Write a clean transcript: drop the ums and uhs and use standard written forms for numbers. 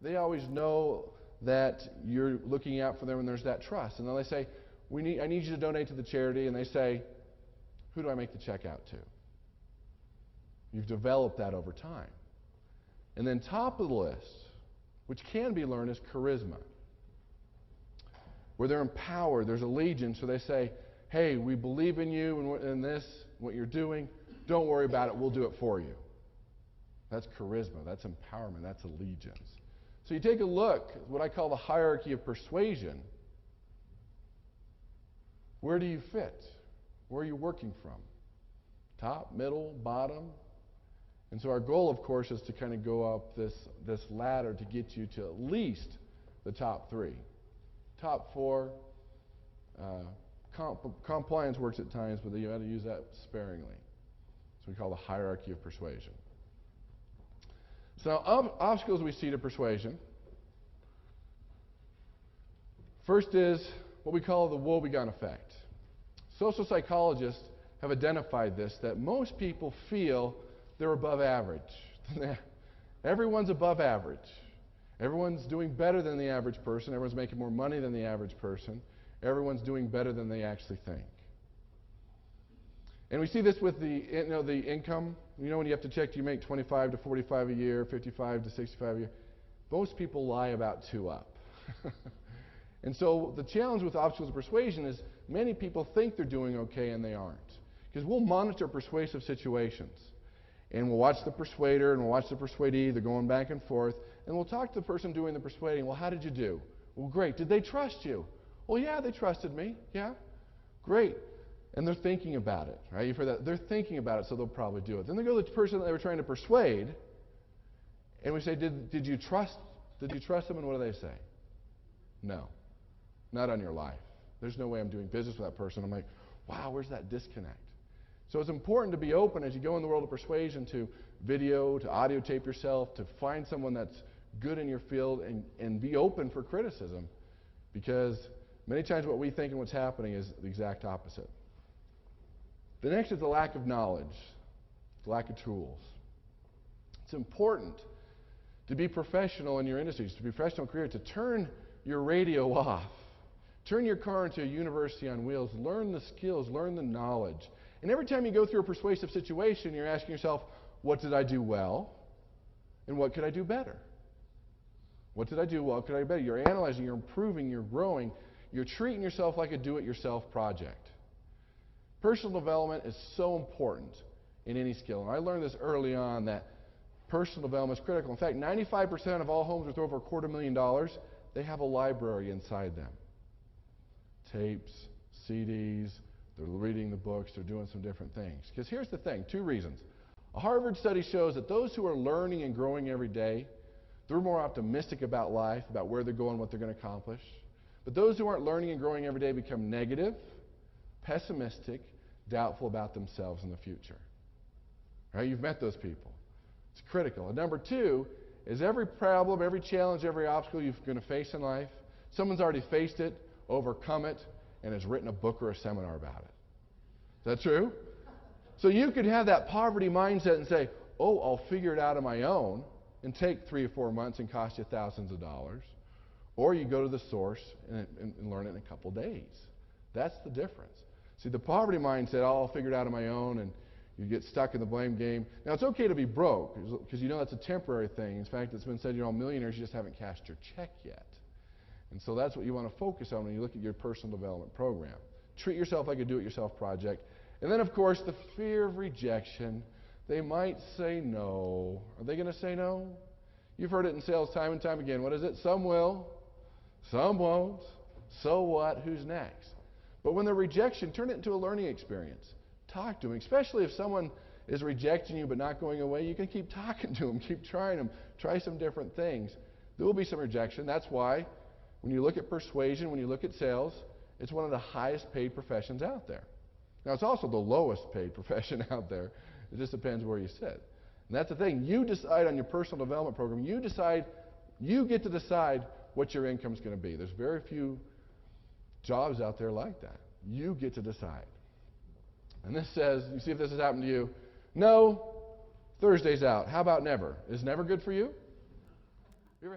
They always know that you're looking out for them, and there's that trust. And then they say, I need you to donate to the charity. And they say, who do I make the check out to? You've developed that over time. And then top of the list, which can be learned, is charisma, where they're empowered. There's allegiance. So they say, hey, we believe in you and this, what you're doing. Don't worry about it. We'll do it for you. That's charisma. That's empowerment. That's allegiance. So you take a look at what I call the hierarchy of persuasion. Where do you fit? Where are you working from? Top, middle, bottom? And so our goal, of course, is to kind of go up this ladder to get you to at least the top 3. Top 4, compliance works at times, but you got to use that sparingly. So we call the hierarchy of persuasion. So obstacles we see to persuasion. First is what we call the woebegone effect. Social psychologists have identified this, that most people feel they're above average. Everyone's above average. Everyone's doing better than the average person. Everyone's making more money than the average person. Everyone's doing better than they actually think. And we see this with the income. You know, when you have to check, do you make 25 to 45 a year, 55 to 65 a year? Most people lie about 2 up. And so the challenge with obstacles of persuasion is many people think they're doing okay and they aren't. Because we'll monitor persuasive situations. And we'll watch the persuader and we'll watch the persuadee. They're going back and forth. And we'll talk to the person doing the persuading. Well, how did you do? Well, great. Did they trust you? Well, yeah, they trusted me. Yeah. Great. And they're thinking about it, right? You've heard that. They're thinking about it, so they'll probably do it. Then they go to the person that they were trying to persuade, and we say, did you trust them? And what do they say? No. Not on your life. There's no way I'm doing business with that person. I'm like, wow, where's that disconnect? So it's important to be open as you go in the world of persuasion to video, to audio tape yourself, to find someone that's good in your field and be open for criticism, because many times what we think and what's happening is the exact opposite. The next is the lack of knowledge, the lack of tools. It's important to be professional in your industries, to be professional career, to turn your radio off. Turn your car into a university on wheels. Learn the skills, learn the knowledge. And every time you go through a persuasive situation, you're asking yourself, what did I do well? And what could I do better? What did I do well? What could I do better? You're analyzing, you're improving, you're growing. You're treating yourself like a do-it-yourself project. Personal development is so important in any skill. And I learned this early on, that personal development is critical. In fact, 95% of all homes with over $250,000, they have a library inside them. Tapes, CDs, they're reading the books, they're doing some different things. Because here's the thing, 2 reasons. A Harvard study shows that those who are learning and growing every day, they're more optimistic about life, about where they're going, what they're going to accomplish. But those who aren't learning and growing every day become negative, pessimistic, doubtful about themselves in the future. Right? You've met those people. It's critical. And number 2 is every problem, every challenge, every obstacle you're going to face in life, someone's already faced it, overcome it, and has written a book or a seminar about it. Is that true? So you could have that poverty mindset and say, oh, I'll figure it out on my own, and take 3 or 4 months and cost you thousands of dollars. Or you go to the source and learn it in a couple days. That's the difference. See, the poverty mindset, oh, I'll figure it out on my own, and you get stuck in the blame game. Now, it's okay to be broke, because you know that's a temporary thing. In fact, it's been said you're all millionaires, you just haven't cashed your check yet. And so that's what you want to focus on when you look at your personal development program. Treat yourself like a do-it-yourself project. And then, of course, the fear of rejection. They might say no. Are they going to say no? You've heard it in sales time and time again. What is it? Some will, some won't. So what? Who's next? But when they're rejection, turn it into a learning experience. Talk to them, especially if someone is rejecting you but not going away. You can keep talking to them, keep trying them, try some different things. There will be some rejection. That's why when you look at persuasion, when you look at sales, it's one of the highest paid professions out there. Now, it's also the lowest paid profession out there. It just depends where you sit. And that's the thing. You decide on your personal development program. You get to decide what your income is going to be. There's very few jobs out there like that. You get to decide. And this says, you see if this has happened to you. No, Thursday's out. How about never? Is never good for you?